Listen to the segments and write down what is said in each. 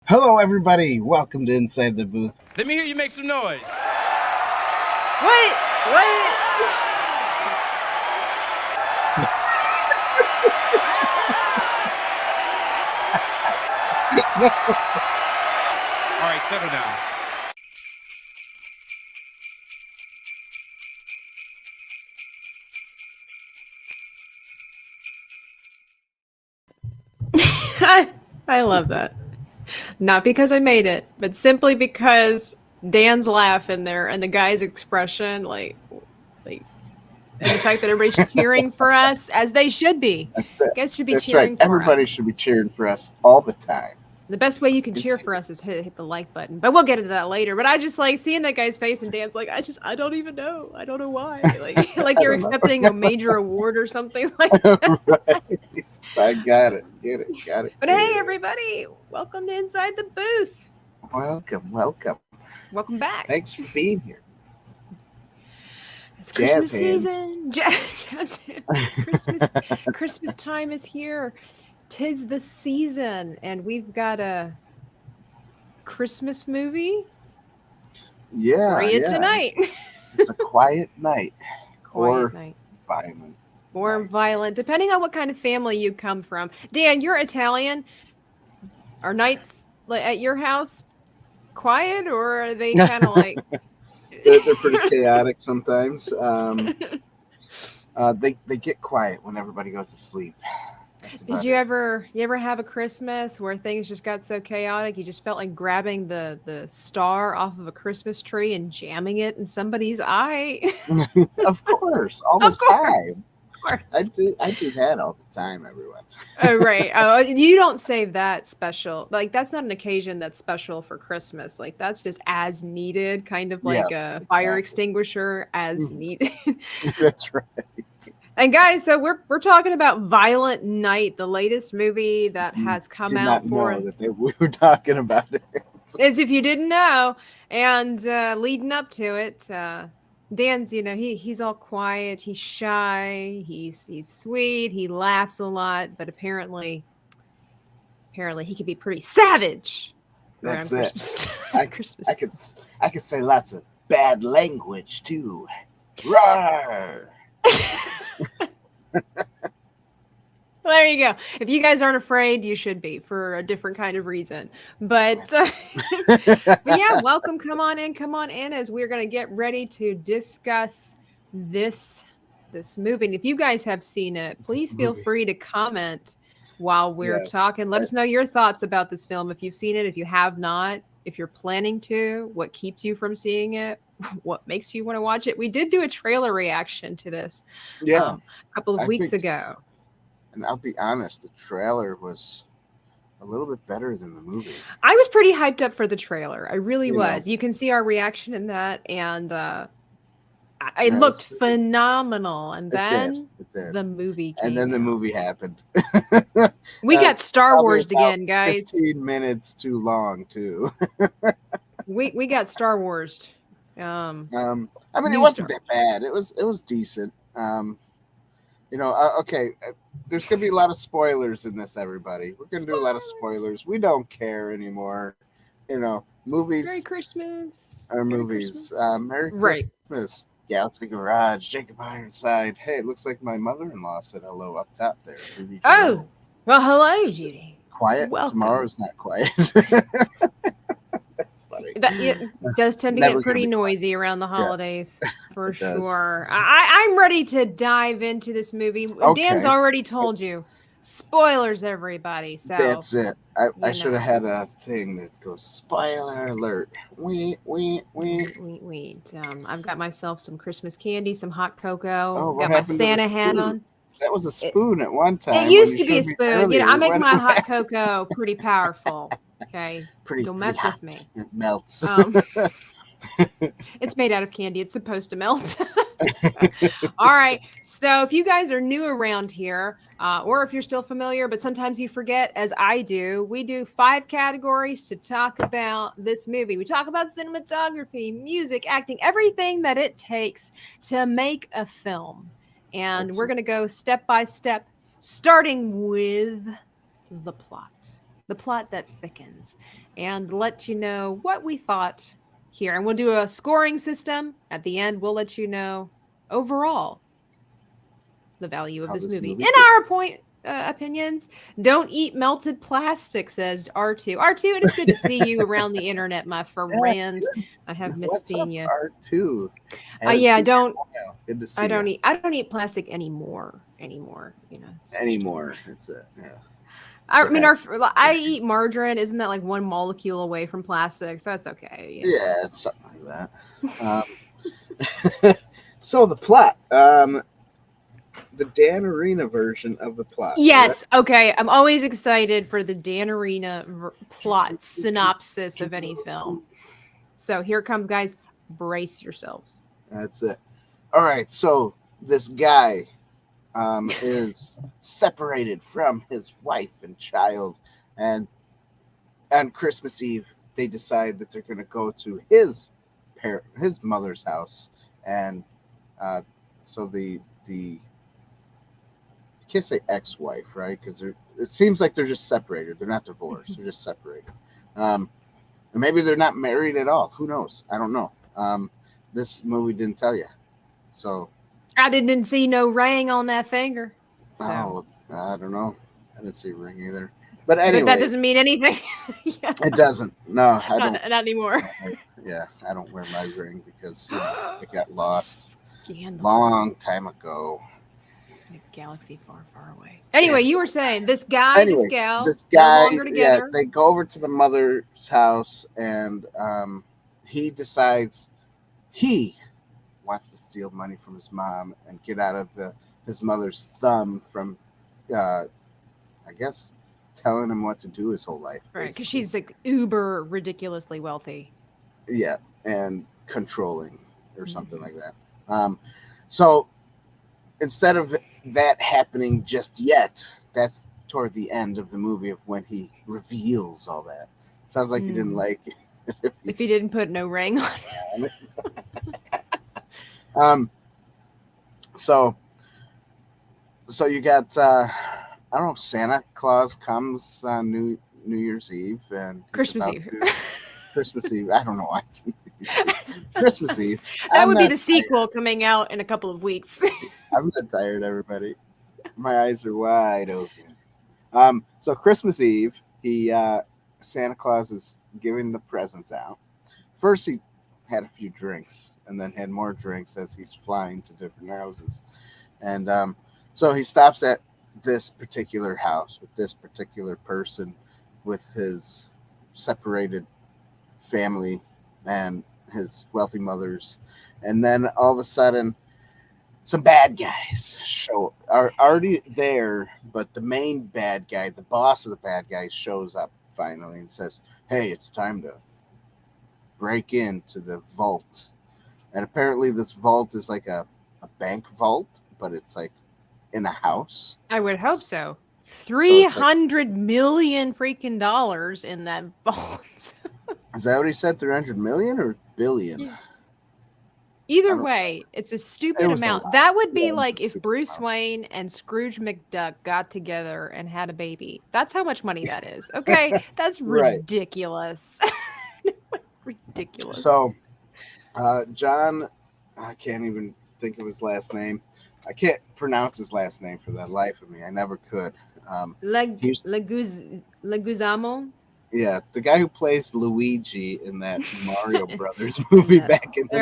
Hello, everybody. Welcome to Inside the Booth. Let me hear you make some noise. Wait. All right, settle down. I love that. Not because I made it, but simply because Dan's laugh in there and the guy's expression, and the fact that everybody's cheering for us, as they should be. That's it. You guys should be That's cheering right. for Everybody us. should be cheering for us all the time. The best way you can cheer for us is hit the like button. But we'll get into that later. But I just like seeing that guy's face, and Dan's like, I don't even know. I don't know why. Like you're accepting a major award or something like that. Right. I got it. Get it. Got it. But hey, everybody, welcome to Inside the Booth. Welcome. Welcome back. Thanks for being here. It's Christmas season. Jazz hands. It's Christmas. Christmas time is here. 'Tis the season, and we've got a Christmas movie Yeah. for you tonight. It's a quiet night. Quiet night. Violent. Or violent, depending on what kind of family you come from. Dan, you're Italian. Are nights at your house quiet, or are they kind of like... They're pretty chaotic sometimes. They get quiet when everybody goes to sleep. Did you ever have a Christmas where things just got so chaotic you just felt like grabbing the star off of a Christmas tree and jamming it in somebody's eye? Of course, all the time. Of course. I do that all the time, everyone. Oh, right. Oh, you don't save that special. Like, that's not an occasion that's special for Christmas. Like, that's just as needed, kind of like a fire extinguisher as needed. That's right. And guys, so we're talking about Violent Night, the latest movie that has come out for. We were talking about it. As if you didn't know, and leading up to it, Dan's, he's all quiet, he's shy, he's sweet, he laughs a lot, but apparently he can be pretty savage around Christmas. Christmas. I could say lots of bad language too. Roar! Well, there you go. If you guys aren't afraid, you should be, for a different kind of reason. But, but yeah, welcome. Come on in as we're going to get ready to discuss this movie. And if you guys have seen it, please feel free to comment while we're talking. Let us know your thoughts about this film. If you've seen it, if you have not, if you're planning to, what keeps you from seeing it, what makes you want to watch it. We did do a trailer reaction to this a couple of weeks ago. And I'll be honest, the trailer was a little bit better than the movie. I was pretty hyped up for the trailer. I really was. You can see our reaction in that, and it looked phenomenal. And then the movie came and then the movie happened. We got Star Wars again, guys. 15 minutes too long, too. we got Star Wars. I mean, it wasn't that bad. It was decent. Okay, there's gonna be a lot of spoilers in this, everybody. We're gonna do a lot of spoilers. We don't care anymore. Movies. Merry Christmas. Movies. Merry Christmas. Galaxy Garage. Jacob Ironside. Hey, it looks like my mother-in-law said hello up top there. Oh, well, hello, Judy. Quiet. Welcome. Tomorrow's not quiet. It does tend to get pretty noisy around the holidays, for sure. I'm ready to dive into this movie. Okay. Dan's already told you. Spoilers, everybody. So that's it. I should have had a thing that goes spoiler alert. Wait. I've got myself some Christmas candy, some hot cocoa. Oh, got my Santa hat on. That was a spoon at one time. It used to be a spoon. I make my hot cocoa pretty powerful. Okay, don't mess with me. It melts. It's made out of candy. It's supposed to melt. All right. So if you guys are new around here, or if you're still familiar, but sometimes you forget, as I do, we do 5 categories to talk about this movie. We talk about cinematography, music, acting, everything that it takes to make a film. And we're going to go step by step, starting with the plot. The plot that thickens. and let you know what we thought here. And we'll do a scoring system. At the end, we'll let you know overall the value of How this movie. In did. our opinions, don't eat melted plastic, says R2. R2, it is good to see you around the internet, my friend. I have missed seeing you. R2? Yeah, I don't. Good to see I don't you. eat. I don't eat plastic anymore. You know. Anymore. It's it. Yeah. I mean, I eat margarine. Isn't that like one molecule away from plastic? So that's okay. You know? Yeah, it's something like that. So the plot. The Dan Arena version of the plot. Yes. Right? Okay. I'm always excited for the Dan Arena plot synopsis of any film. So here it comes, guys. Brace yourselves. That's it. All right. So this guy is separated from his wife and child, and on Christmas Eve they decide that they're going to go to his mother's house, and so the I can't say ex-wife, right? Because it seems like they're just separated. They're not divorced. They're just separated. And maybe they're not married at all. Who knows? I don't know. This movie didn't tell you. So I didn't see no ring on that finger. So. Oh, I don't know. I didn't see a ring either. But anyway, that doesn't mean anything. Yeah. It doesn't. No, I don't. Not anymore. I don't wear my ring because it got lost Scandal. Long time ago. In a galaxy far, far away. Anyway, you were saying this guy, this gal, no longer together. They go over to the mother's house, and he decides he wants to steal money from his mom and get out of his mother's thumb from, I guess, telling him what to do his whole life. Right, because she's like uber ridiculously wealthy. Yeah, and controlling or something like that. So instead of that happening just yet, that's toward the end of the movie of when he reveals all that. Sounds like you didn't like it. If he didn't put no ring on it. So you got I don't know, Santa Claus comes on New Year's Eve and Christmas Eve. Christmas Eve. I don't know why. Christmas Eve. That would be the sequel coming out in a couple of weeks. I'm not tired, everybody. My eyes are wide open. So Christmas Eve, Santa Claus is giving the presents out. First, he had a few drinks, and then had more drinks as he's flying to different houses. And so he stops at this particular house with this particular person with his separated family and his wealthy mothers. And then all of a sudden, some bad guys are already there, but the main bad guy, the boss of the bad guys, shows up finally and says, "Hey, it's time to break into the vault." And apparently this vault is like a bank vault, but it's like in a house. I would hope so. 300 million freaking dollars in that vault. Is that what he said? 300 million or billion? Yeah. Either way, it's a stupid amount. That would be like if Bruce Wayne and Scrooge McDuck got together and had a baby. That's how much money that is. Okay, that's ridiculous. Ridiculous. So, John, I can't even think of his last name. I can't pronounce his last name for the life of me. I never could. Leguizamo? Yeah, the guy who plays Luigi in that Mario Brothers movie back in the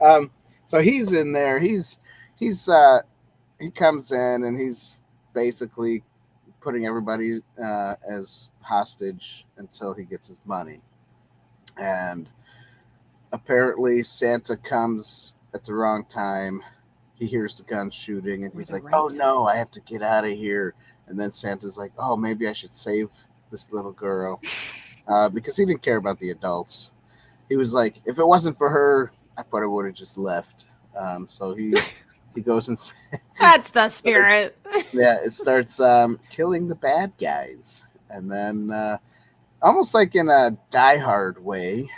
90s. So he's in there. He comes in and he's basically putting everybody as hostage until he gets his money. And apparently Santa comes at the wrong time. He hears the gun shooting and he's like, "Oh no, I have to get out of here." And then Santa's like, "Oh, maybe I should save this little girl," because he didn't care about the adults. He was like, "If it wasn't for her, I probably would have just left." So he goes and that's the spirit. It starts killing the bad guys, and then almost like in a Die Hard way,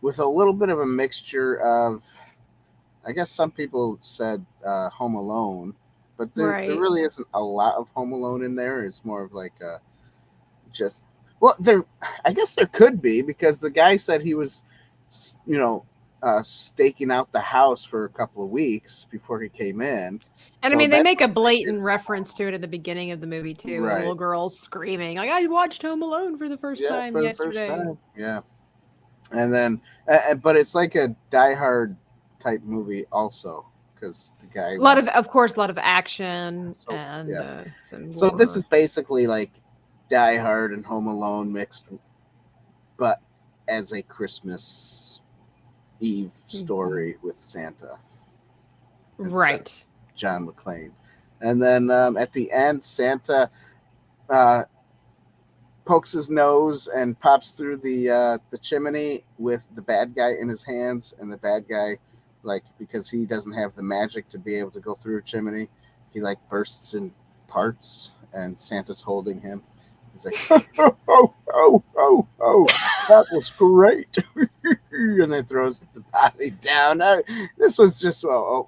with a little bit of a mixture of, I guess some people said Home Alone. But there really isn't a lot of Home Alone in there. It's more of like just well, there. I guess there could be because the guy said he was, staking out the house for a couple of weeks before he came in. And So I mean, they that- make a blatant reference to it at the beginning of the movie too. Right. The little girl's screaming like, "I watched Home Alone for the first time for yesterday." the first time. Yeah, and then, but it's like a Die Hard type movie also because the guy. A lot of action So, and yeah. some. So this gore. is basically like Die Hard and Home Alone mixed, but as a Christmas Eve story with Santa. Right. John McClane. And then at the end, Santa pokes his nose and pops through the chimney with the bad guy in his hands, and the bad guy, like, because he doesn't have the magic to be able to go through a chimney, he like bursts in parts, and Santa's holding him. He's like, oh, that was great. And then throws the body down. This was just a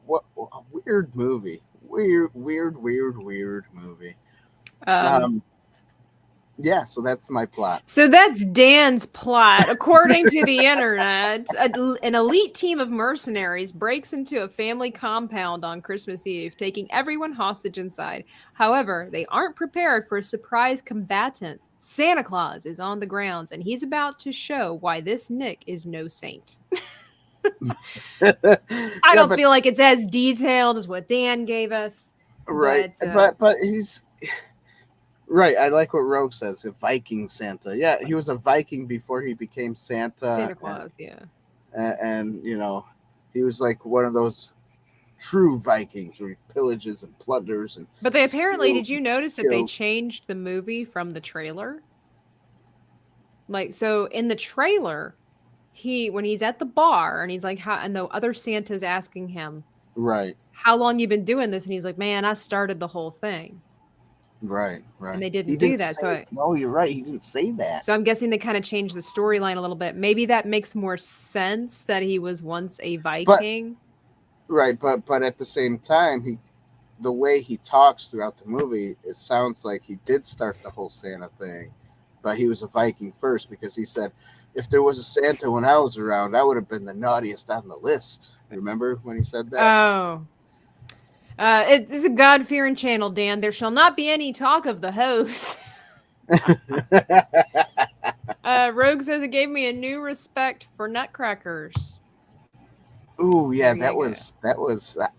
weird movie. Weird movie. Yeah, so that's my plot. So that's Dan's plot. According to the internet, an elite team of mercenaries breaks into a family compound on Christmas Eve, taking everyone hostage inside. However, they aren't prepared for a surprise combatant. Santa Claus is on the grounds, and he's about to show why this Nick is no saint. I don't feel like it's as detailed as what Dan gave us. Right, but he's... Right, I like what Rogue says, a Viking Santa. Yeah, he was a Viking before he became Santa Claus, and he was like one of those true Vikings where he pillages and plunders and. But they apparently, did you notice that they kills. changed the movie from the trailer? Like, so in the trailer, when he's at the bar and he's like, and the other Santa's asking him, right, how long you been doing this? And he's like, man, I started the whole thing. Right. And they didn't do that. No, you're right. He didn't say that. So I'm guessing they kind of changed the storyline a little bit. Maybe that makes more sense that he was once a Viking. But at the same time, the way he talks throughout the movie, it sounds like he did start the whole Santa thing, but he was a Viking first because he said, if there was a Santa when I was around, I would have been the naughtiest on the list. Remember when he said that? Oh. It is a God-fearing channel, Dan. There shall not be any talk of the host. Rogue says it gave me a new respect for nutcrackers. Ooh, yeah, that was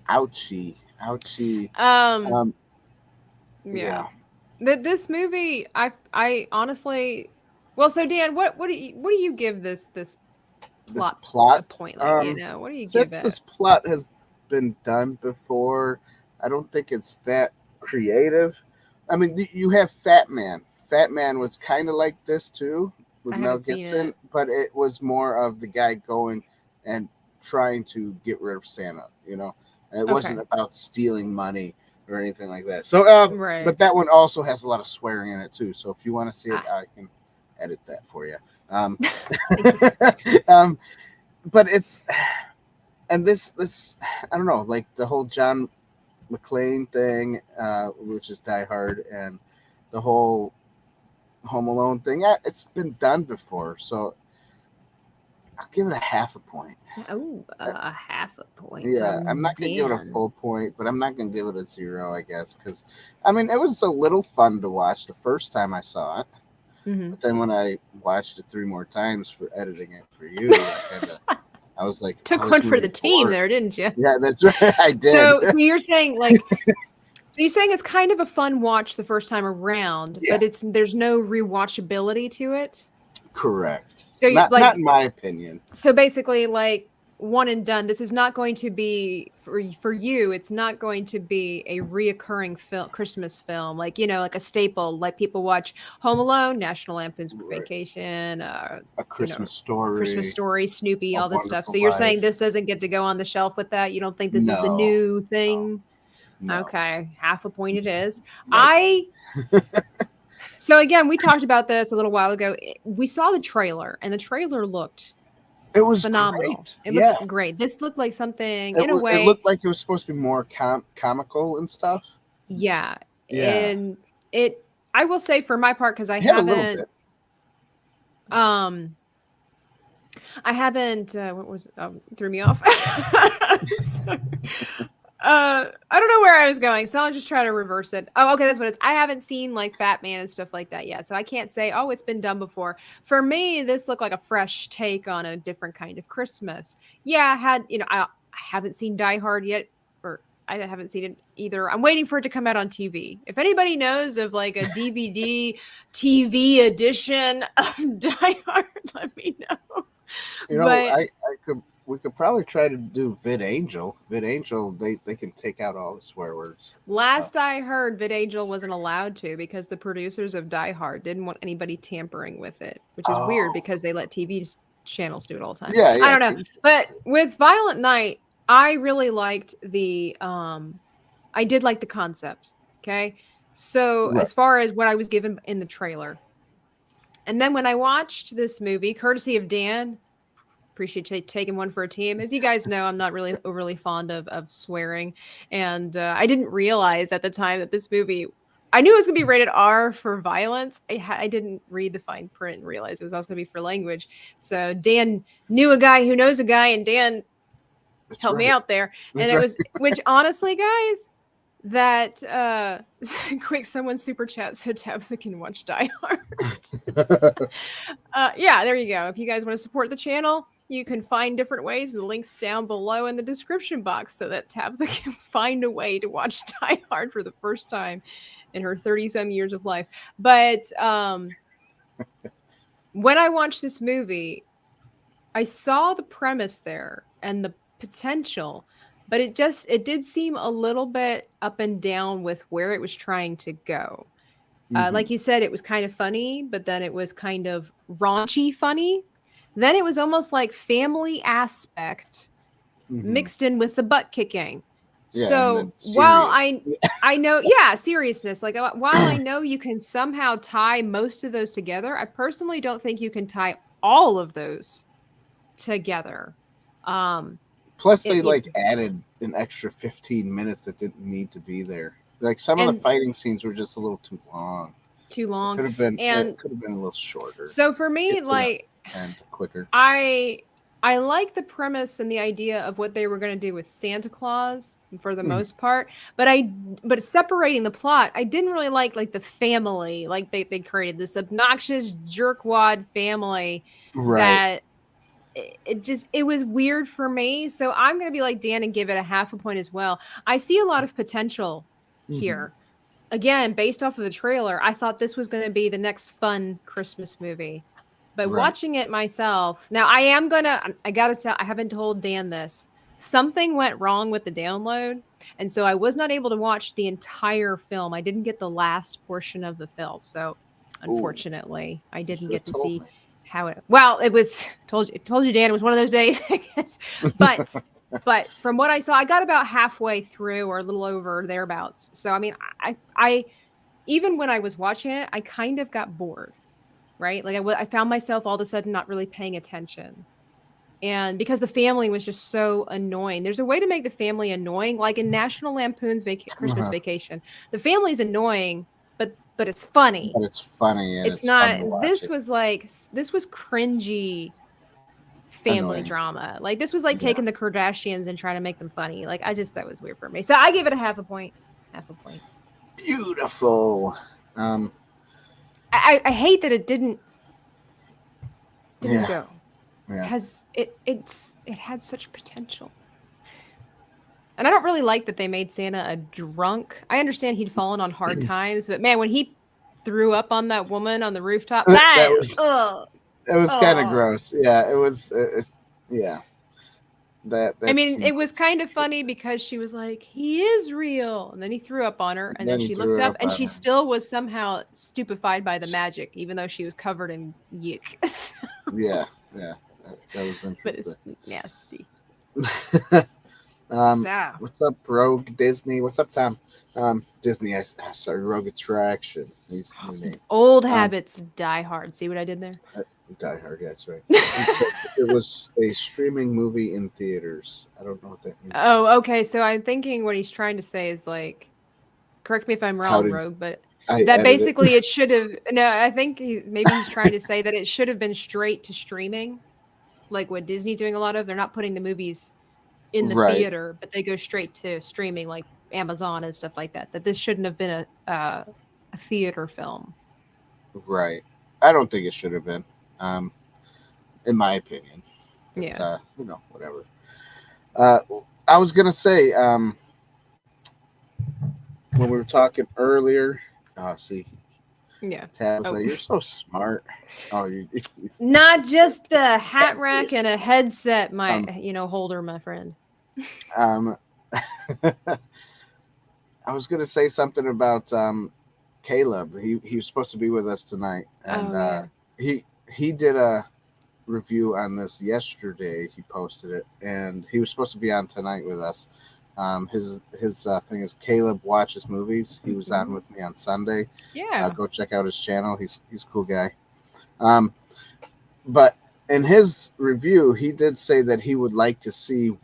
ouchie. Yeah. This movie, I honestly, well, so Dan, what do you give this plot a point? Like, what do you give it? Since this plot has been done before, I don't think it's that creative. I mean, you have Fat Man. Fat Man was kind of like this too with Mel Gibson, but it was more of the guy going and trying to get rid of Santa. It wasn't about stealing money or anything like that. So, but that one also has a lot of swearing in it too. So if you want to see it, I can edit that for you. But it's. And this, I don't know, like the whole John McClane thing, which is Die Hard, and the whole Home Alone thing. Yeah, it's been done before, so I'll give it a half a point. Oh, a half a point. Yeah, I'm not going to give it a full point, but I'm not going to give it a 0, I guess, because, I mean, it was a little fun to watch the first time I saw it. Mm-hmm. But then when I watched it 3 more times for editing it for you, I was like, took one for the team there, didn't you? Yeah, that's right. I did. So you're saying it's kind of a fun watch the first time around, but there's no rewatchability to it. Correct. So not in my opinion. So basically, like, one and done. This is not going to be for you. It's not going to be a reoccurring Christmas film, like like a staple. Like people watch Home Alone, National Lampoon's Vacation, A Christmas Story, Snoopy, all this stuff. So you're saying this doesn't get to go on the shelf with that? You don't think this is the new thing? No. Okay, half a point it is. Nope. So again, we talked about this a little while ago. We saw the trailer, and the trailer looked. It was phenomenal. Great. It looked great. This looked like something in a way. It looked like it was supposed to be more comical and stuff. Yeah. And I will say for my part, because I had a little haven't, bit. I haven't. What was? Threw me off. Sorry. I don't know where I was going, so I'll just try to reverse it. Oh, okay, that's what it is. I haven't seen like Fat Man and stuff like that yet, so I can't say, oh, it's been done before. For me, this looked like a fresh take on a different kind of Christmas. Yeah, I haven't seen Die Hard yet, or I haven't seen it either. I'm waiting for it to come out on TV. If anybody knows of like a DVD TV edition of Die Hard, let me know. But We could probably try to do VidAngel. VidAngel, they can take out all the swear words. Last I heard, VidAngel wasn't allowed to because the producers of Die Hard didn't want anybody tampering with it, which is weird because they let TV channels do it all the time. Yeah, I don't know. But with Violent Night, I really liked I did like the concept. Okay. So as far as what I was given in the trailer. And then when I watched this movie, courtesy of Dan, appreciate taking one for a team. As you guys know, I'm not really overly fond of swearing. And I didn't realize at the time that this movie, I knew it was going to be rated R for violence. I didn't read the fine print and realize it was also going to be for language. So Dan knew a guy who knows a guy, and Dan helped me out there. And it was, which honestly, guys, that quick, someone super chat so Tabitha can watch Die Hard. Yeah, there you go. If you guys want to support the channel, you can find different ways. The links down below in the description box so that Tabitha can find a way to watch Die Hard for the first time in her 30-some years of life. But when I watched this movie, I saw the premise there and the potential, but it did seem a little bit up and down with where it was trying to go. Like you said, it was kind of funny, but then it was kind of raunchy funny. Then it was almost like family aspect mixed in with the butt kicking. Yeah, so while I know, seriousness, like while I know you can somehow tie most of those together, I personally don't think you can tie all of those together. Plus, they added an extra 15 minutes that didn't need to be there. Like some of the fighting scenes were just a little too long. It could have been a little shorter. So for me, and quicker. I like the premise and the idea of what they were going to do with Santa Claus for the most part, but separating the plot, I didn't really like the family. Like they created this obnoxious jerkwad family that it was weird for me. So I'm going to be like Dan and give it a half a point as well. I see a lot of potential here. Again, based off of the trailer, I thought this was going to be the next fun Christmas movie. But watching it myself, now I got to tell, I haven't told Dan this. Something went wrong with the download. And so I was not able to watch the entire film. I didn't get the last portion of the film. So unfortunately, I didn't get to see how it, well, it was, told you, Dan, it was one of those days, I guess. But from what I saw, I got about halfway through or a little over thereabouts. So, I mean, I even when I was watching it, I kind of got bored. Right? Like I found myself all of a sudden not really paying attention. And because the family was just so annoying. There's a way to make the family annoying, like in National Lampoon's Christmas Vacation. The family's annoying, but it's funny. But it's funny. And it's not, this was cringy family drama. Like this was like taking the Kardashians and trying to make them funny. Like that was weird for me. So I give it a half a point. Beautiful. I hate that it didn't go because it had such potential, and I don't really like that they made Santa a drunk. I understand he'd fallen on hard times, but man, when he threw up on that woman on the rooftop, it was kind of gross. Yeah, it was. I mean, it was kind of funny because she was like, "He is real," and then he threw up on her, and then she looked up, and she still was somehow stupefied by the magic, even though she was covered in yuck. Yeah, that was interesting. But it's nasty. What's up, Rogue Disney? What's up, Tom? Disney. Sorry, Rogue Attraction. He's new name. Old habits die hard. See what I did there? Die Hard, that's right. It was a streaming movie in theaters. I don't know what that means. Oh, okay. So I'm thinking what he's trying to say is like, correct me if I'm wrong, Rogue, but I that edited basically it should have. No, I think maybe he's trying to say that it should have been straight to streaming, like what Disney's doing a lot of. They're not putting the movies in the Right. theater, but they go straight to streaming, like Amazon and stuff like that. That this shouldn't have been a theater film. Right. I don't think it should have been, in my opinion. But, Yeah. Whatever. I was gonna say, when we were talking earlier, see, Yeah. Tabitha, you're so smart. Oh, you Not just the hat rack and a headset, my holder, my friend. I was gonna say something about Caleb. He was supposed to be with us tonight, and he did a review on this yesterday. He posted it, and he was supposed to be on tonight with us. His thing is Caleb Watches Movies. He was on with me on Sunday. Yeah. Go check out his channel. He's a cool guy. But in his review, he did say that he would like to see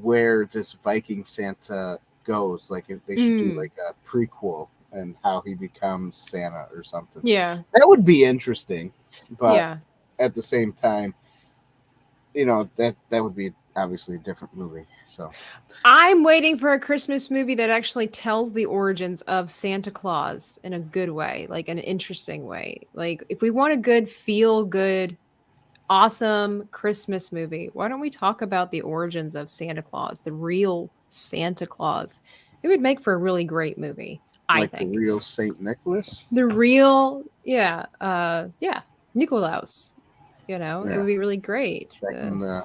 where this Viking Santa goes. Like if they should do like a prequel and how he becomes Santa or something. Yeah. That would be interesting. But yeah. at the same time, that would be obviously a different movie. So I'm waiting for a Christmas movie that actually tells the origins of Santa Claus in a good way, like an interesting way. Like if we want a good, feel good, awesome Christmas movie, why don't we talk about the origins of Santa Claus, the real Santa Claus? It would make for a really great movie, I think. The real Saint Nicholas? The real, Nikolaus. It would be really great. Back in the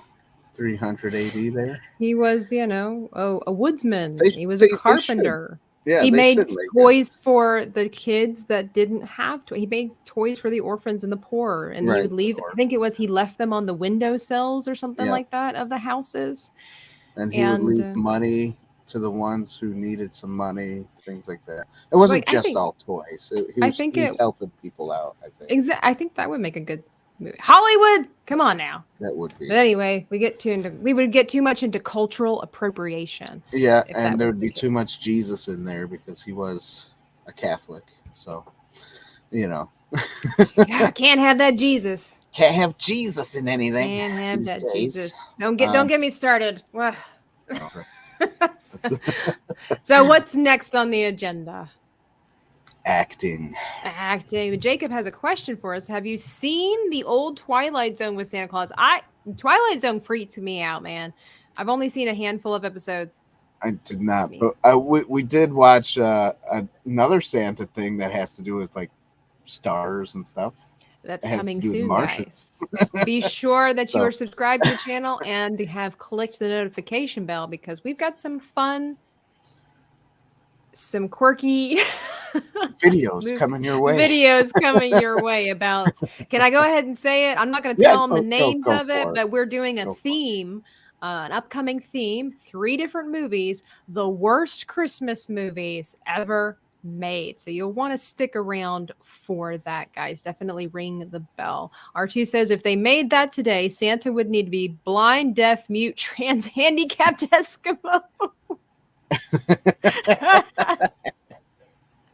300 AD there. He was, a woodsman. He was a carpenter. Yeah, he made toys for the kids that didn't have toys. He made toys for the orphans and the poor. And he would leave, I think it was he left them on the windowsills or something like that of the houses. And he would leave money to the ones who needed some money, things like that. It wasn't all toys. He was helping people out, I think. I think that would make a good movie. Hollywood, come on now. That would be. But anyway, we would get too much into cultural appropriation. Yeah, and there would be too much Jesus in there because he was a Catholic. So, can't have that Jesus. Can't have Jesus in anything. Can't have that Jesus. Don't get me started. So what's next on the agenda? Acting. Jacob has a question for us. Have you seen the old Twilight Zone with Santa Claus? Twilight Zone freaks me out, man. I've only seen a handful of episodes. I did not, but we did watch another Santa thing that has to do with like stars and stuff. That's coming soon, guys. Be sure that you are subscribed to the channel and have clicked the notification bell because we've got some fun, some quirky videos coming your way. About. Can I go ahead and say it? I'm not going to tell them the names of it, but we're doing a theme, an upcoming theme, 3 different movies, the worst Christmas movies ever made. So you'll want to stick around for that, guys. Definitely ring the bell. R2 says if they made that today, Santa would need to be blind, deaf, mute, trans, handicapped Eskimo.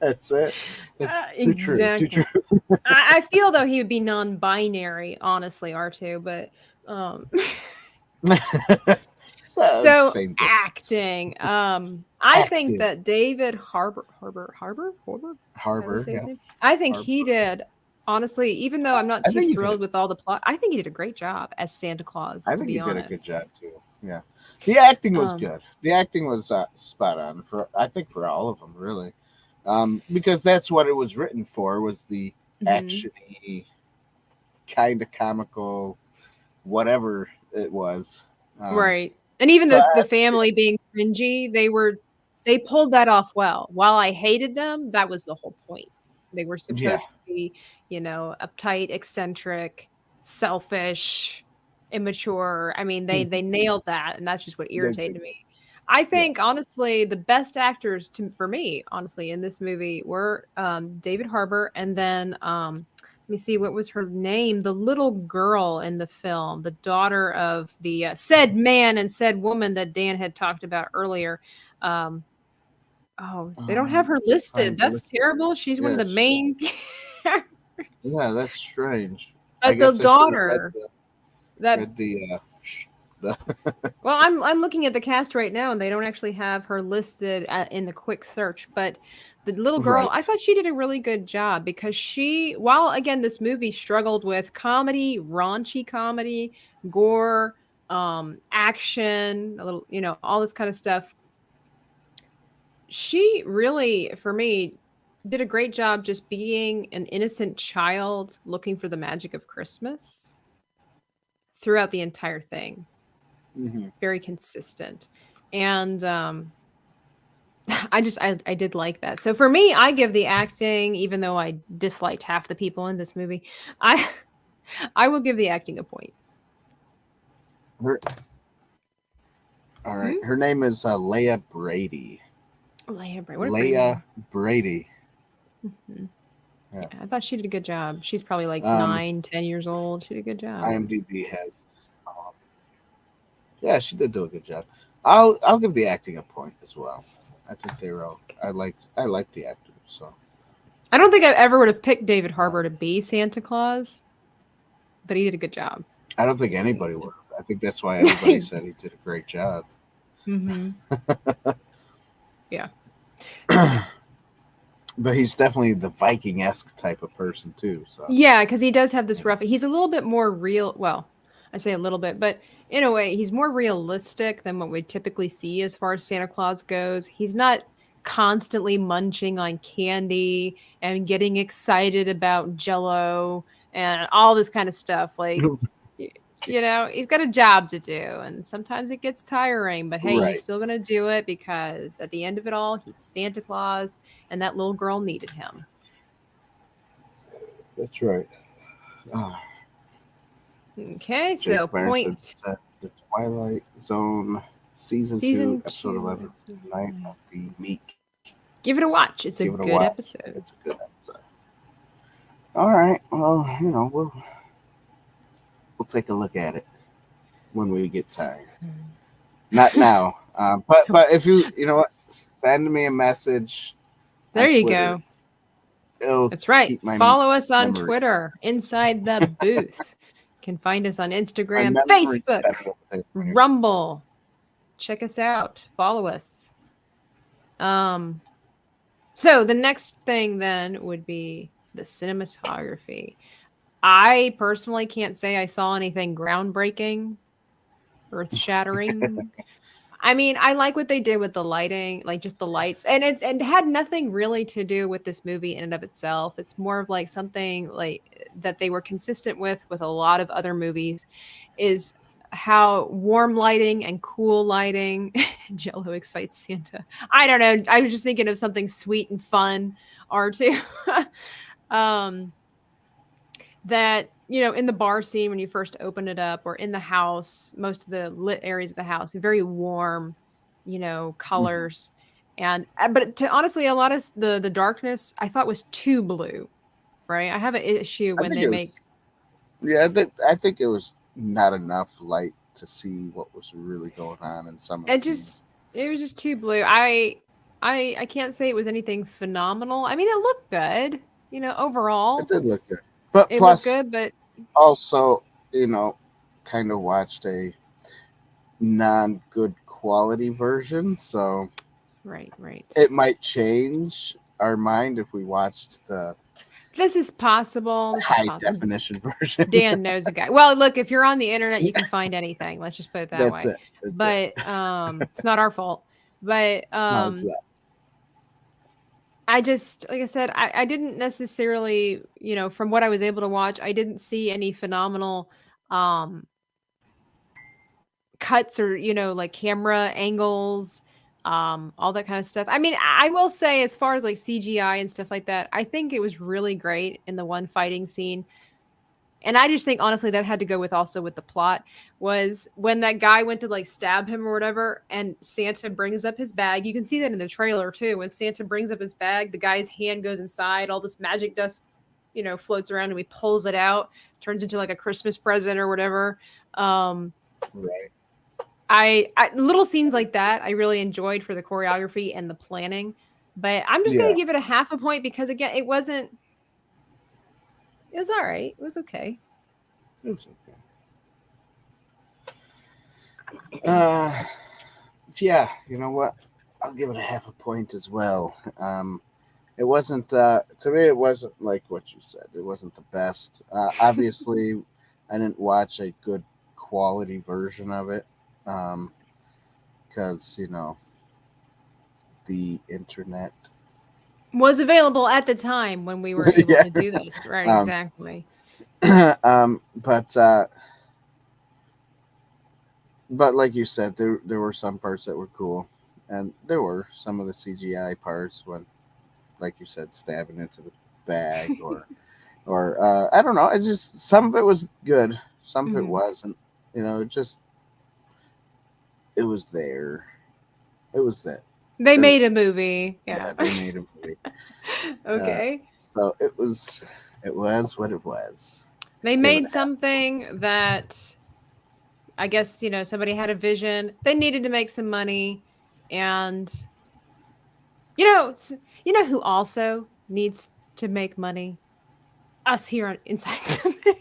That's it. That's too exactly. true. I feel though he would be non-binary, honestly, R2, but so acting. I think that David Harbour. Yeah. I think he did. Honestly, even though I'm not too thrilled with all the plot, I think he did a great job as Santa Claus. I think he did a good job too. Yeah, the acting was good. The acting was spot on for all of them, really, because that's what it was written for. Was the actiony, kind of comical, whatever it was. Right. And even the family being cringy, they pulled that off well. While I hated them, that was the whole point. They were supposed to be, uptight, eccentric, selfish, immature. I mean, they nailed that, and that's just what irritated me. I think, honestly, the best actors for me, honestly, in this movie were David Harbour and then let me see, what was her name? The little girl in the film, the daughter of the said man and said woman that Dan had talked about earlier. Oh, they don't have her listed. That's terrible. She's one of the main characters. Yeah, that's strange. But the daughter, read the well, I'm looking at the cast right now, and they don't actually have her listed in the quick search. But the little girl, I thought she did a really good job because while again this movie struggled with comedy, raunchy comedy, gore, action, a little, all this kind of stuff. She really, for me, did a great job just being an innocent child looking for the magic of Christmas throughout the entire thing. Mm-hmm. Very consistent. And I did like that. So for me, I give the acting, even though I disliked half the people in this movie, I will give the acting a point. All right. Her name is Leia Brady. Leia Brady. Mm-hmm. Yeah, I thought she did a good job. She's probably like 9, 10 years old. She did a good job. IMDb has. Yeah, she did do a good job. I'll give the acting a point as well. I think they were all. I like the actors. So I don't think I ever would have picked David Harbour to be Santa Claus, but he did a good job. I don't think anybody would. I think that's why everybody said he did a great job. Mm-hmm. Yeah. But he's definitely the Viking-esque type of person too. So yeah, because he does have this rough. He's a little bit more real. Well, I say a little bit, but in a way, he's more realistic than what we typically see as far as Santa Claus goes. He's not constantly munching on candy and getting excited about Jell-O and all this kind of stuff. Like, he's got a job to do, and sometimes it gets tiring. But hey, he's still gonna do it because at the end of it all, he's Santa Claus, and that little girl needed him. That's right. Okay, so point. The Twilight Zone season 2, episode 11, Night of the Meek. Give it a watch. It's a good episode. It's a good episode. All right. Well, we'll take a look at it when we get time. Not now. But if you know what, send me a message. There you go. That's right. Follow us on Twitter, Inside the Booth. Can find us on Instagram, Facebook, Rumble. Check us out. Follow us. So the next thing then would be the cinematography. I personally can't say I saw anything groundbreaking, earth-shattering. I mean, I like what they did with the lighting, like just the lights, and it had nothing really to do with this movie in and of itself. It's more of like something like that they were consistent with a lot of other movies, is how warm lighting and cool lighting. Jell-O excites Santa. I don't know. I was just thinking of something sweet and fun, or two. That, in the bar scene when you first open it up, or in the house, most of the lit areas of the house, very warm, colors. And but honestly, a lot of the darkness I thought was too blue, right? I have an issue when they make. Yeah, I think it was not enough light to see what was really going on in some of the scenes. It was just too blue. I can't say it was anything phenomenal. I mean, it looked good, overall. It did look good. But it plus, looked good, but also, kind of watched a non-good quality version, so right. It might change our mind if we watched the. This is possible. High definition version. Dan knows a guy. Well, look, if you're on the internet, you can find anything. Let's just put it that way. That's it. But it's not our fault. But no, it's not. I just, like I said, I didn't necessarily, from what I was able to watch, I didn't see any phenomenal cuts or, like camera angles, all that kind of stuff. I mean, I will say, as far as like CGI and stuff like that, I think it was really great in the one fighting scene. And I just think, honestly, that had to go with the plot, was when that guy went to like stab him or whatever, and Santa brings up his bag. You can see that in the trailer too. When Santa brings up his bag, the guy's hand goes inside, all this magic dust, floats around, and he pulls it out, turns into like a Christmas present or whatever. Right. I little scenes like that I really enjoyed for the choreography and the planning, but I'm just Yeah. gonna give it a half a point because again, it was all right. It was okay. It was okay. Yeah, you know what? I'll give it a half a point as well. It wasn't to me. It wasn't like what you said. It wasn't the best. Obviously, I didn't watch a good quality version of it because the internet. Was available at the time when we were able Yeah. to do this. Right, Um, exactly. But like you said, there were some parts that were cool, and there were some of the CGI parts when, like you said, stabbing into the bag or I don't know. It's just some of it was good, some of it Mhm. wasn't. It was there. It was that. They It- made a movie. Yeah, Yeah. they made a movie. Okay. So it was what it was. They Give it made a- something that I guess, somebody had a vision. They needed to make some money. And, who also needs to make money? Us here on Inside the Booth.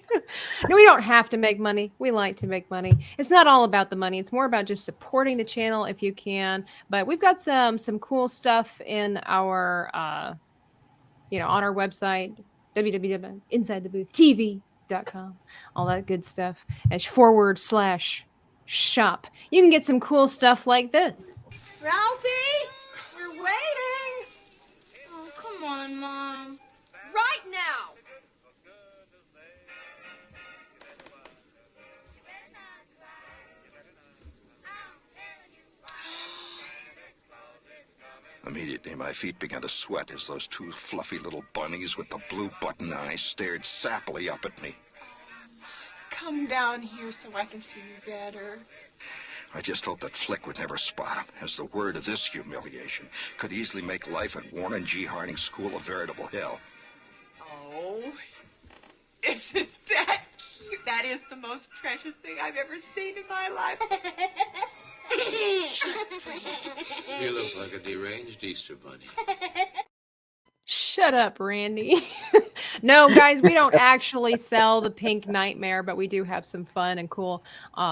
No, we don't have to make money. We like to make money. It's not all about the money. It's more about just supporting the channel if you can. But we've got some cool stuff in our, on our website, www.insidetheboothtv.com, all that good stuff. As /shop. You can get some cool stuff like this. Ralphie, we're waiting. Oh, come on, Mom. Right now. Immediately, my feet began to sweat as those two fluffy little bunnies with the blue button eyes stared sappily up at me. Come down here so I can see you better. I just hoped that Flick would never spot him, as the word of this humiliation could easily make life at Warren G. Harding School a veritable hell. Oh, isn't that cute? That is the most precious thing I've ever seen in my life. You look like a deranged Easter bunny. Shut up, Randy. No, guys, we don't actually sell the Pink Nightmare, but we do have some fun and cool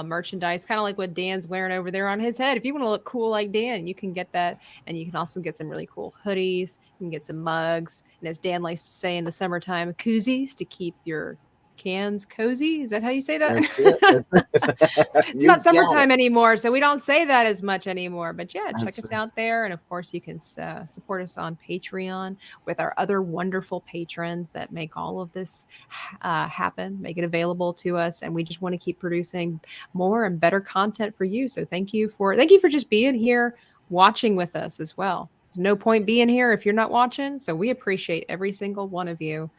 merchandise, kind of like what Dan's wearing over there on his head. If you want to look cool like Dan, you can get that. And you can also get some really cool hoodies. You can get some mugs. And as Dan likes to say in the summertime, koozies to keep your cans cozy. Is that how you say that? That's it. It's not summertime anymore, so we don't say that as much anymore. But yeah, check That's us it. out there. And of course, you can support us on Patreon with our other wonderful patrons that make all of this happen, make it available to us. And we just want to keep producing more and better content for you. So thank you for just being here, watching with us as well. There's no point being here if you're not watching. So we appreciate every single one of you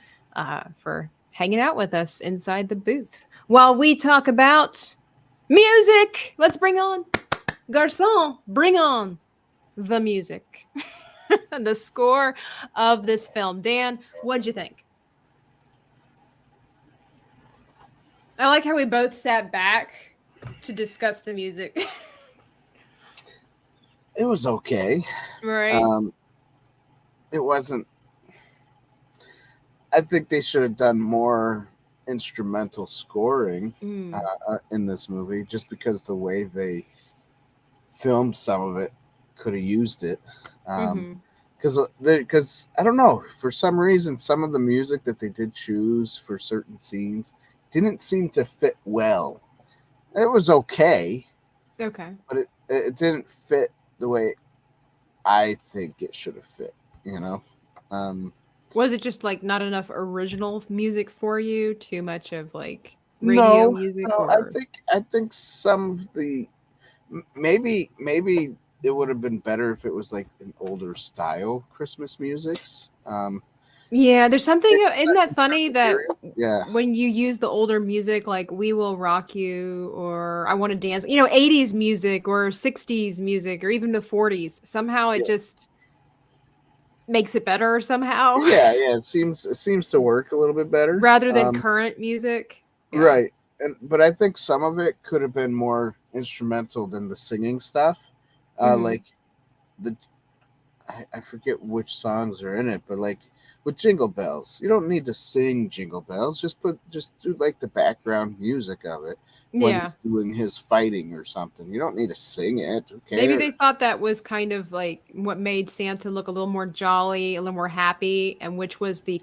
for hanging out with us inside the booth while we talk about music. Let's bring on Garçon. Bring on the music. The score of this film. Dan, what'd you think? I like how we both sat back to discuss the music. It was okay. Right. It wasn't. I think they should have done more instrumental scoring in this movie, just because the way they filmed some of it could have used it. Because I don't know, for some reason, some of the music that they did choose for certain scenes didn't seem to fit well. It was okay, Okay. but it didn't fit the way I think it should have fit. Was it just like not enough original music for you? Too much of like radio music? No, Or... I think some of the maybe it would have been better if it was like an older style Christmas musics. Yeah, there's something. Isn't that funny that Yeah, when you use the older music, like "We Will Rock You" or "I Want to Dance," 80s music or 60s music or even the 40s, somehow it just makes it better somehow. yeah, it seems to work a little bit better rather than current music. Yeah. Right, but I think some of it could have been more instrumental than the singing stuff. Mhm. Like the I forget which songs are in it, but like with Jingle Bells, you don't need to sing Jingle Bells. Just do like the background music of it when Yeah. he's doing his fighting or something. You don't need to sing it. Who Maybe cares? they thought that was kind of like what made Santa look a little more jolly, a little more happy, and which was the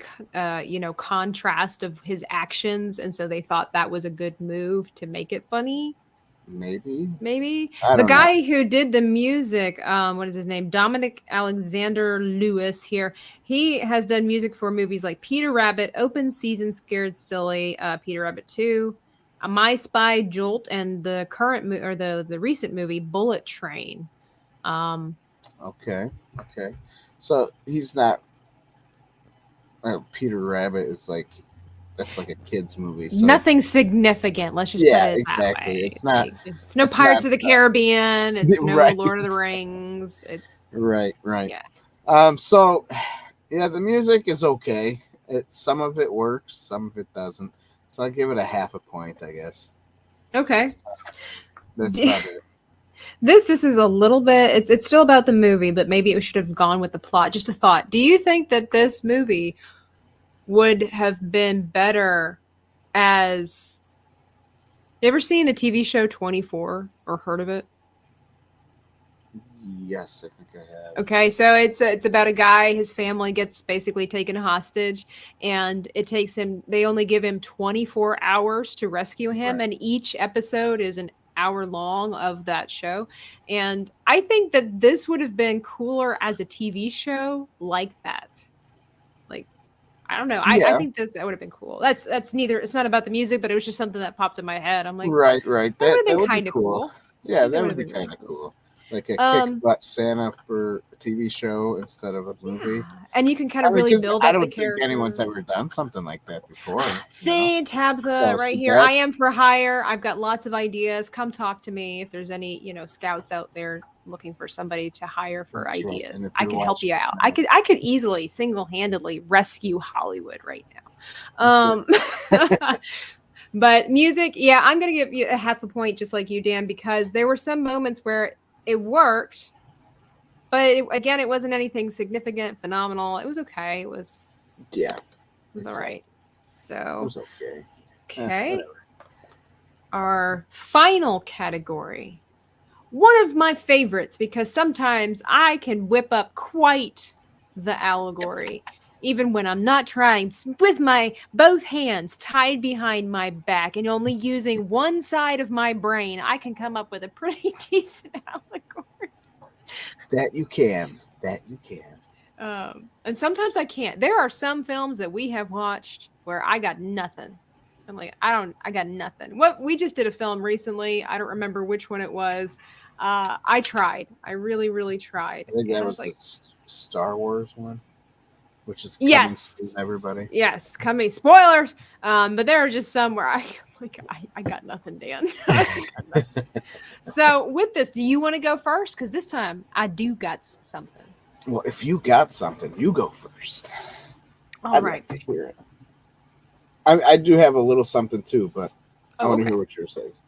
contrast of his actions, and so they thought that was a good move to make it funny. Maybe. Maybe I the don't know. guy who did the music, what is his name? Dominic Alexander Lewis here. He has done music for movies like Peter Rabbit, Open Season, Scared Silly, Peter Rabbit 2, My Spy, Jolt, and the the recent movie Bullet Train. Um, Okay. Okay. So he's not. Peter Rabbit is like that's like a kids movie. So Nothing significant. Let's just put yeah, it that exactly. way. It's not. Like, it's no It's Pirates not. of the Caribbean. It's no Right. Lord of the Rings. It's Right. Right. yeah. So yeah, the music is okay. Some of it works, some of it doesn't. So I give it a half a point, I guess. Okay. That's about it. This is a little bit. It's still about the movie, but maybe it should have gone with the plot. Just a thought. Do you think that this movie would have been better as? You ever seen the TV show 24 or heard of it? Yes, I think I have. Okay, so it's about a guy. His family gets basically taken hostage, and it takes him. They only give him 24 hours to rescue him, Right. and each episode is an hour long of that show. And I think that this would have been cooler as a TV show like that. Like, I don't know. I Yeah. think that would have been cool. That's neither. It's not about the music, but it was just something that popped in my head. I'm like, Right. that would have been would be kind of cool. Yeah, I think that it would be really kind of cool. Like a Um, kick butt Santa for a TV show instead of a movie. Yeah. And you can kind I of mean, really 'cause build I up the don't think character. anyone's ever done something like that before. See, Tabitha, So right see, here. I that's- am for hire. I've got lots of ideas. Come talk to me if there's any, scouts out there looking for somebody to hire for That's right. And ideas. if I you're could help you watching out. this I could easily single-handedly rescue Hollywood right now. But music, yeah, I'm gonna give you a half a point, just like you, Dan, because there were some moments where it worked, but again, it wasn't anything significant, phenomenal. It was okay. It was Yeah, all right. it So was okay. okay. Whatever. Our final category. One of my favorites, because sometimes I can whip up quite the allegory, even when I'm not trying, with my both hands tied behind my back and only using one side of my brain. I can come up with a pretty decent allegory. That you can. And sometimes I can't. There are some films that we have watched where I got nothing. I'm like, I got nothing. What we just did a film recently. I don't remember which one it was. I tried. I really, really tried. I think And that I was like, the Star Wars one, which is coming yes, soon, everybody. Yes, coming. Spoilers. But there are just some where I got nothing, Dan. So with this, do you want to go first? Because this time I do got something. Well, if you got something, you go first. All right. Like to hear it. I do have a little something too, but I want to hear what yours says.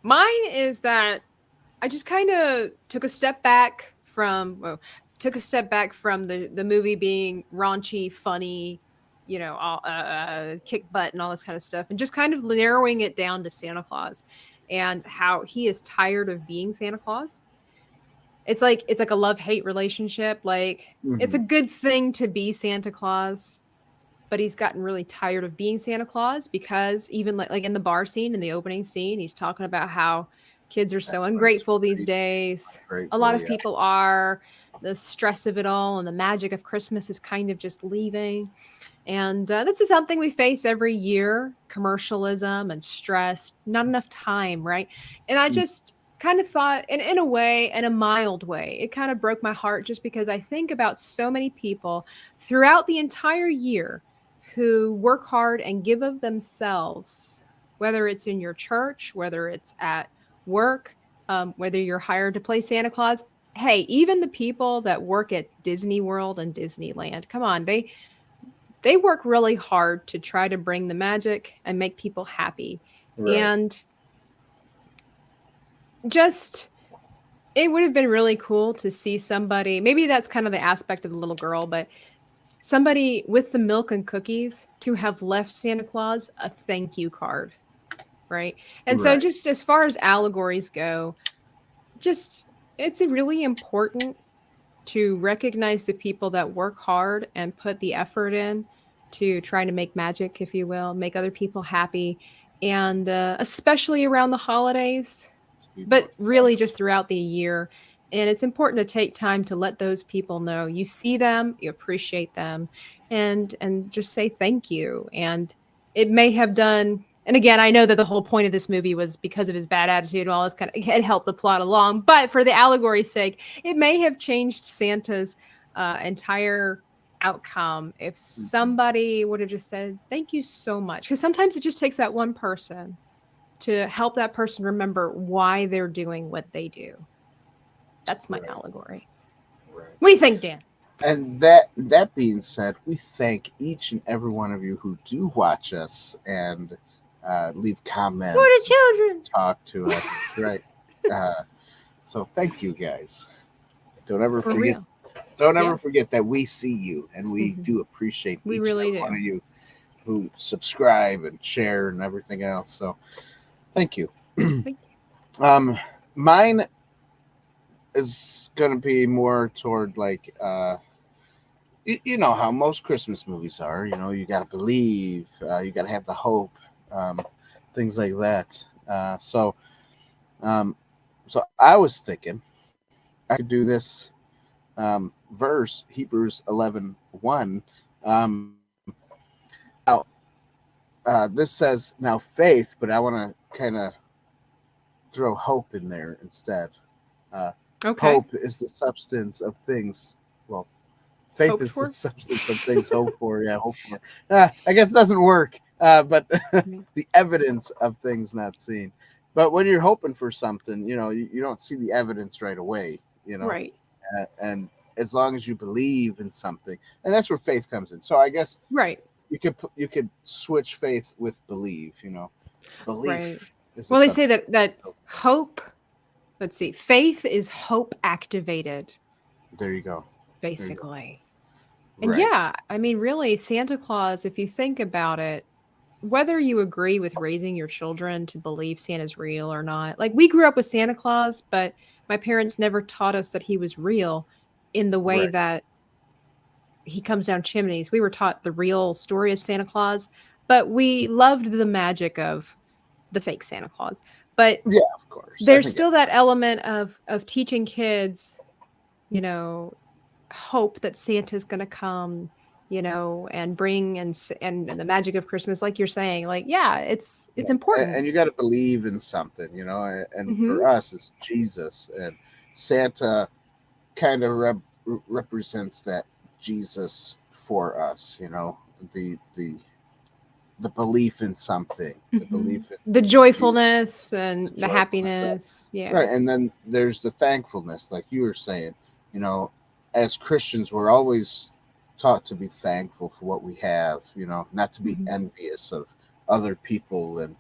Mine is that I just kind of took a step back from the movie being raunchy, funny, kick butt and all this kind of stuff, and just kind of narrowing it down to Santa Claus and how he is tired of being Santa Claus. It's like a love-hate relationship. Like, it's a good thing to be Santa Claus, but he's gotten really tired of being Santa Claus because even like in the bar scene, in the opening scene, he's talking about how kids are so ungrateful these days. A lot of people are. The stress of it all and the magic of Christmas is kind of just leaving. And this is something we face every year: commercialism and stress, not enough time, right? And I just kind of thought, in a way, in a mild way, it kind of broke my heart just because I think about so many people throughout the entire year who work hard and give of themselves, whether it's in your church, whether it's at work, whether you're hired to play Santa Claus. Hey, even the people that work at Disney World and Disneyland, come on, they work really hard to try to bring the magic and make people happy. Right. And just it would have been really cool to see somebody. Maybe that's kind of the aspect of the little girl, but somebody with the milk and cookies to have left Santa Claus a thank you card, right? And so, Right. just as far as allegories go, just it's really important to recognize the people that work hard and put the effort in to try to make magic, if you will, make other people happy, and especially around the holidays, but really just throughout the year. And it's important to take time to let those people know you see them, you appreciate them, and just say thank you. And it may have done. And again, I know that the whole point of this movie was because of his bad attitude and all this kind of, it helped the plot along. But for the allegory's sake, it may have changed Santa's entire outcome if somebody would have just said, thank you so much. Because sometimes it just takes that one person to help that person remember why they're doing what they do. That's my allegory. Right. What do you think, Dan? And that being said, we thank each and every one of you who do watch us and leave comments, For the children. talk to us, right? So thank you guys. Don't ever For forget. real. Don't ever forget that we see you, and we do appreciate We each really and every do. one of you who subscribe and share and everything else. So thank you. Thank you. Mine is gonna be more toward like you know how most Christmas movies are. You know, you gotta believe, you gotta have the hope, things like that. So I was thinking I could do this verse, Hebrews 11:1. Now this says now faith, but I want to kind of throw hope in there instead. Okay. Hope is the substance of things. Well, faith Hoped is for? the substance of things hoped for. Yeah, hope for. I guess it doesn't work, but the evidence of things not seen. But when you're hoping for something, you know, you don't see the evidence right away, you know. Right. And as long as you believe in something, and that's where faith comes in. So I guess Right. you could switch faith with believe, you know. Belief. Right. is the Well, they say substance that of- hope, let's see, faith is hope activated, There you go. basically. And Right. yeah, I mean, really, Santa Claus, if you think about it, whether you agree with raising your children to believe Santa's real or not, like we grew up with Santa Claus, but my parents never taught us that he was real in the way Right. that he comes down chimneys. We were taught the real story of Santa Claus, but we loved the magic of the fake Santa Claus. But Yeah, of course. I there's think still that element of teaching kids, you know, hope that Santa's going to come, you know, and bring and the magic of Christmas, like you're saying, like, yeah, it's important. and you got to believe in something, you know. And Mhm. for us, it's Jesus, and Santa kind of represents that Jesus for us, you know, the belief in something, the Mhm. belief in The joyfulness and the joyfulness, happiness. Yeah. right. And then there's the thankfulness, like you were saying, you know, as Christians, we're always taught to be thankful for what we have, you know, not to be Mhm. envious of other people and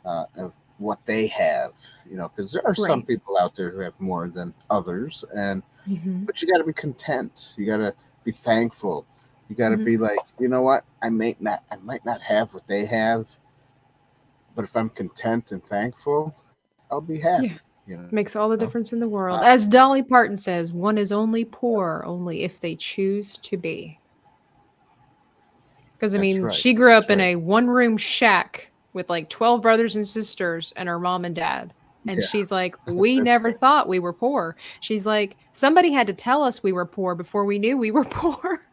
of what they have, you know, because there are some Right. people out there who have more than others, and Mhm. but you got to be content. You got to be thankful. You got to Mhm. be like, you know what? I might not have what they have, but if I'm content and thankful, I'll be happy. Yeah. You know, Makes all the difference in the world. As Dolly Parton says, one is only poor only if they choose to be. Because, I That's mean, right. she grew up That's in right. a one-room shack with like 12 brothers and sisters and her mom and dad. And Yeah. she's like, we That's never right. thought we were poor. She's like, somebody had to tell us we were poor before we knew we were poor.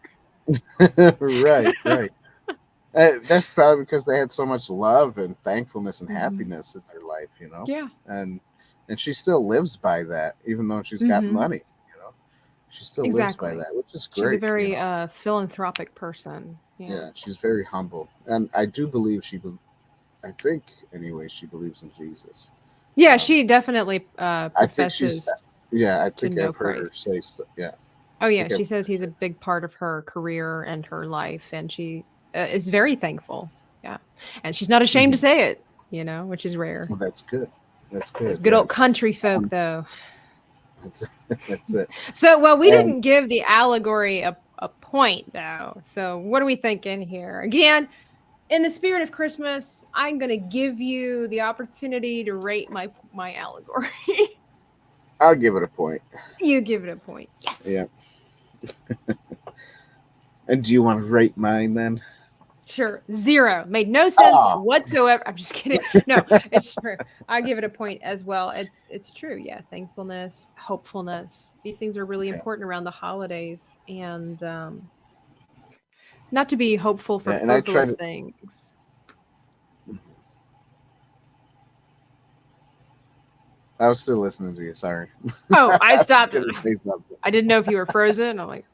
Right, right. That's probably because they had so much love and thankfulness and Mhm. happiness in their life, you know. Yeah. And she still lives by that, even though she's got Mhm. money, you know. She still lives by Exactly. that, which is She's a great. very you know? philanthropic person. Yeah, she's very humble, and I do believe I think anyway, she believes in Jesus. Yeah, she definitely I think she's. professes Yeah, I to think know I've heard her Christ. say stuff. Yeah. Oh I yeah, think she I've says he's a big part of her career and her life, and she is very thankful. Yeah, and she's not ashamed to say it, you know, which is rare. Well, that's good. That's good. Those good old country folk, though. That's it. So, well, we didn't give the allegory a point, though. So, what are we thinking here? Again, in the spirit of Christmas, I'm going to give you the opportunity to rate my allegory. I'll give it a point. You give it a point. Yes. Yeah. And do you want to rate mine then? Sure. 0. Made no sense whatsoever. I'm just kidding. No, it's true. I give it a point as well. It's true. Yeah. Thankfulness, hopefulness. These things are really important around the holidays. And not to be hopeful for frivolous things. I was still listening to you. Sorry. Oh, I stopped. I didn't know if you were frozen. I'm like,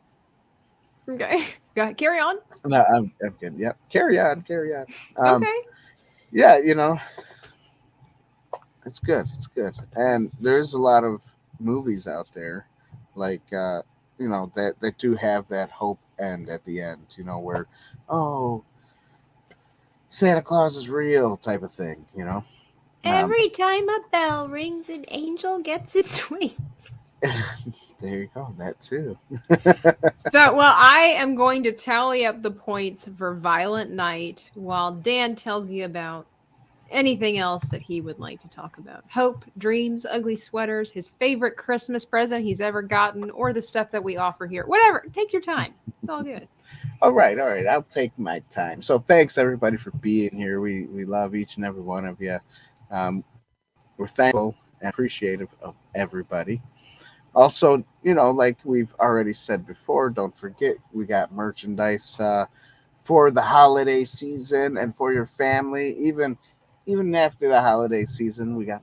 okay. Go ahead. Carry on. No, I'm good. Yep. Carry on. Okay. Yeah, it's good. It's good. And there's a lot of movies out there, like that do have that hope end at the end. Where, Santa Claus is real type of thing. Every time a bell rings, an angel gets its wings. There you go. That too. So, well, I am going to tally up the points for Violent Night while Dan tells you about anything else that he would like to talk about. Hope, dreams, ugly sweaters, his favorite Christmas present he's ever gotten, or the stuff that we offer here. Whatever. Take your time. It's all good. All right. I'll take my time. So thanks everybody for being here. We love each and every one of you. We're thankful and appreciative of everybody. Also, like we've already said before, don't forget we got merchandise for the holiday season and for your family. Even after the holiday season, we got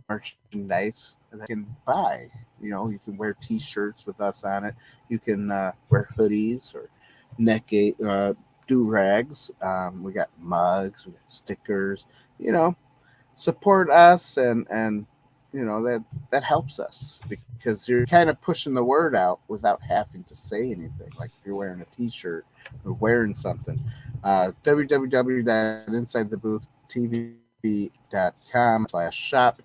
merchandise that you can buy. You can wear T-shirts with us on it. You can wear hoodies or neck do-rags. We got mugs. We got stickers. Support us and that helps us because you're kind of pushing the word out without having to say anything. Like if you're wearing a T-shirt or wearing something, www.insidetheboothtv.com/shop.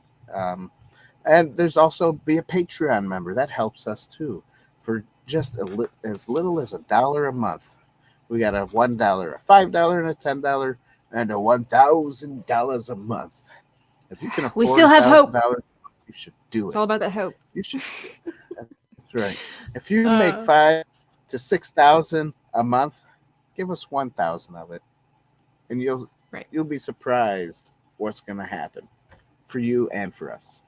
And there's also be a Patreon member. That helps us too. For just as little as $1 a month. We got a $1, a $5, and a $10, and a $1,000 a month. If you can afford, we still have hope. You should do it. It's all about that hope. You should. That's right. If you make $5,000 to $6,000 a month, give us 1,000 of it, and you'll be surprised what's going to happen for you and for us.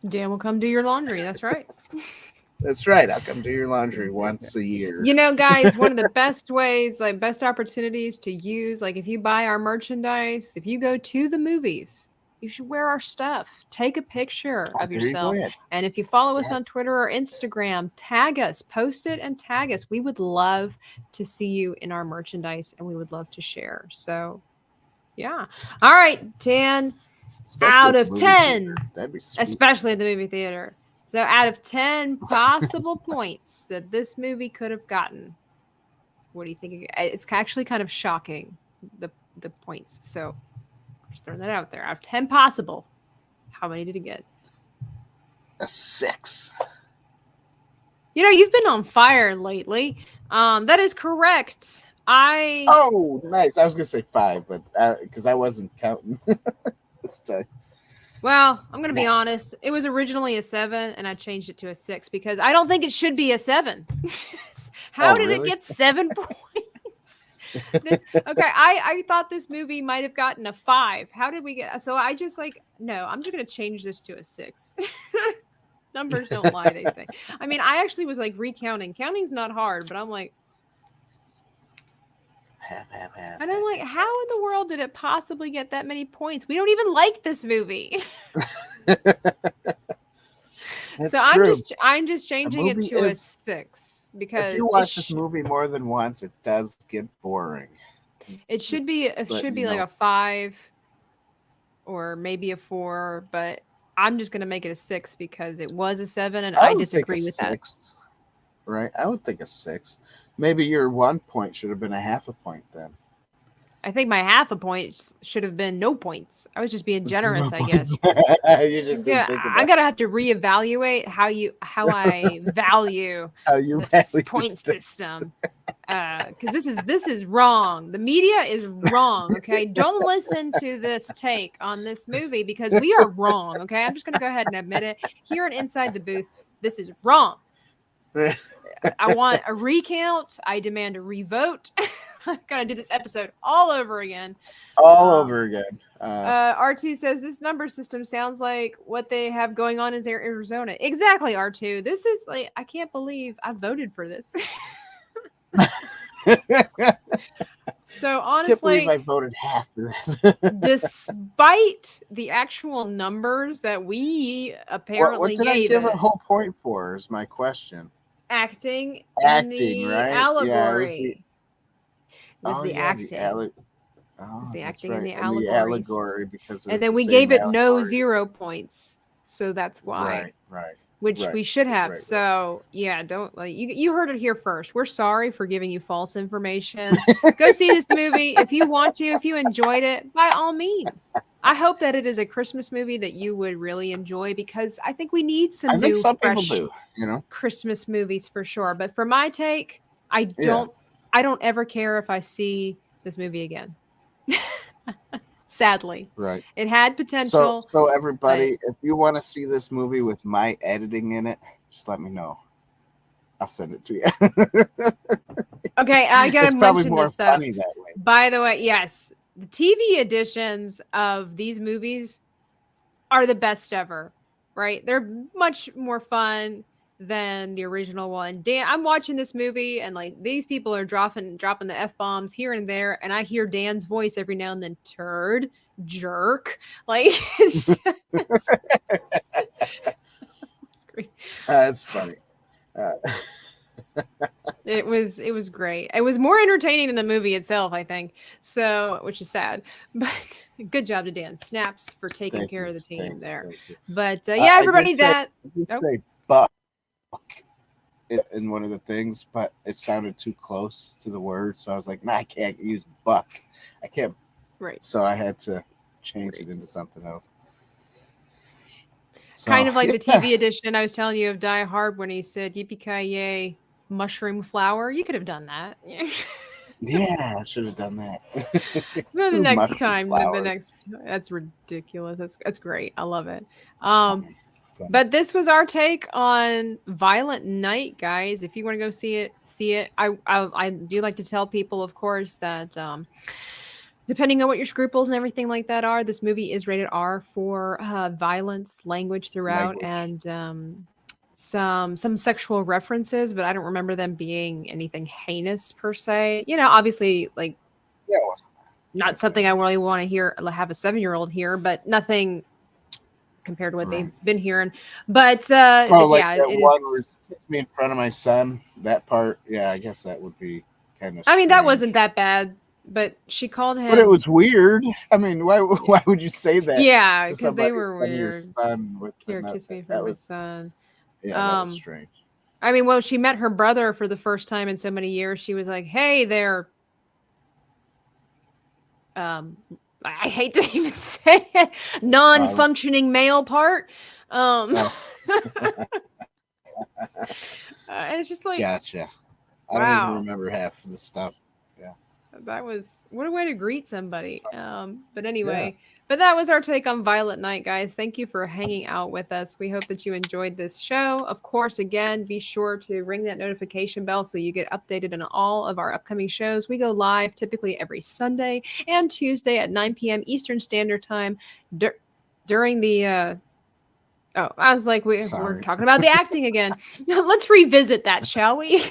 Dan will come do your laundry. That's right. That's right. I'll come do your laundry once a year. Guys, one of the best ways, best opportunities to use, if you buy our merchandise, if you go to the movies, you should wear our stuff. Take a picture of yourself. And if you follow us on Twitter or Instagram, tag us, post it and tag us. We would love to see you in our merchandise and we would love to share. So, yeah. All right, Dan, out of 10, that'd be sweet. Especially at the movie theater. So out of 10 possible points that this movie could have gotten, what do you think? It's actually kind of shocking, the points. So just throwing that out there. Out of 10 possible, how many did it get? A 6. You've been on fire lately. That is correct. Oh, nice. I was going to say 5, but because I wasn't counting this time. Well, I'm going to be honest. It was originally a 7, and I changed it to a 6 because I don't think it should be a 7. How did it get 7 points? I thought this movie might have gotten a 5. How did we get? So I just no, I'm just going to change this to a 6. Numbers don't lie, they say. I mean, I actually was recounting. Counting's not hard, but I'm like, and I'm like, how in the world did it possibly get that many points? We don't even like this movie. So I'm just changing it to a 6 because if you watch this movie more than once, it does get boring. It should be like a 5 or maybe a 4, but I'm just gonna make it a 6 because it was a 7 and I disagree with that. Right? I would think a 6. Maybe your 1 point should have been a half a point then. I think my half a point should have been no points. I was just being generous, I guess. You just didn't Yeah, think about I'm gonna have to reevaluate how I value how you this value point this. system. Because this is wrong. The media is wrong. Okay, don't listen to this take on this movie because we are wrong. Okay, I'm just gonna go ahead and admit it here and Inside the Booth. This is wrong. I want a recount. I demand a revote. I'm gonna do this episode all over again. All over again. R2 says this number system sounds like what they have going on in Arizona. Exactly, R2. This is like, I can't believe I voted for this. So I can't believe honestly, I voted half for this. despite the actual numbers that we apparently what did I gave give it, a whole point for? Is my question. acting, Acting, in the right? allegory. Yeah, was the acting. The was the that's acting in right. the And allegories. the allegory because And then we gave it no 0 points. So that's why. Right. Which we should have. right. So yeah, don't like you heard it here first. We're sorry for giving you false information. Go see this movie if you want to, if you enjoyed it, by all means. I hope that it is a Christmas movie that you would really enjoy because I think we need some new fresh people do, Christmas movies for sure. But for my take, I don't ever care if I see this movie again. Sadly. Right. It had potential. So everybody, if you want to see this movie with my editing in it, just let me know. I'll send it to you. Okay, I gotta mention this though. Funny that way. By the way, yes, the TV editions of these movies are the best ever, right? They're much more fun than the original one. Dan, I'm watching this movie and like these people are dropping the F-bombs here and there, and I hear Dan's voice every now and then, turd, jerk. Like it's great. It's funny. It was great. It was more entertaining than the movie itself, I think. So, which is sad, but good job to Dan. Snaps for taking care of the team there. But yeah, everybody say buck in one of the things, but it sounded too close to the word, so I was like, nah, I can't use buck. I can't. Right. So I had to change it into something else. So, kind of like the TV edition I was telling you of Die Hard when he said yippee-ki-yay mushroom flower. You could have done that. Yeah, I should have done that. For the next time, that's ridiculous. That's great. I love it. Funny. But this was our take on Violent Night, guys. If you want to go see it. I do like to tell people, of course, that depending on what your scruples and everything like that are, this movie is rated R for violence, language throughout, and some sexual references, but I don't remember them being anything heinous per se. You know, obviously, like, not something I really want to have a 7-year-old hear, but nothing compared to what they've been hearing. But like yeah, that it one is. where it's kissed me in front of my son. That part, yeah, I guess that would be kind of. I mean, that strange. wasn't that bad, but she called him. But it was weird. I mean, why would you say that? Yeah, because they were weird. Your son with Here, kiss me in front of my son. Yeah, that was strange. I mean, when she met her brother for the first time in so many years, she was like, "Hey there." I hate to even say it, non-functioning male part. And it's just like, gotcha. Wow. I don't even remember half of the stuff. Yeah, that was what a way to greet somebody. But anyway. But that was our take on Violent Night, guys. Thank you for hanging out with us. We hope that you enjoyed this show. Of course, again, be sure to ring that notification bell so you get updated on all of our upcoming shows. We go live typically every Sunday and Tuesday at 9 p.m. Eastern Standard Time during the... I was like, we're talking about the acting again. Let's revisit that, shall we?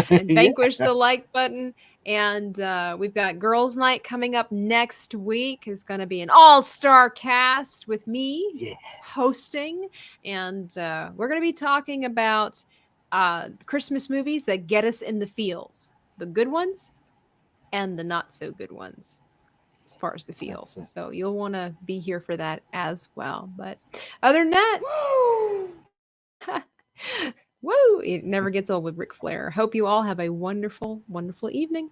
And vanquish the like button. And we've got Girls Night coming up next week. It's going to be an all-star cast with me hosting. And we're going to be talking about Christmas movies that get us in the feels. The good ones and the not-so-good ones as far as the feels. So you'll want to be here for that as well. But other than that... Woo! It never gets old with Ric Flair. Hope you all have a wonderful, wonderful evening.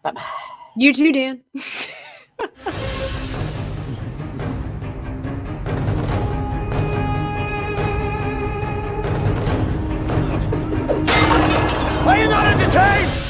Bye-bye. You too, Dan. Are you not entertained?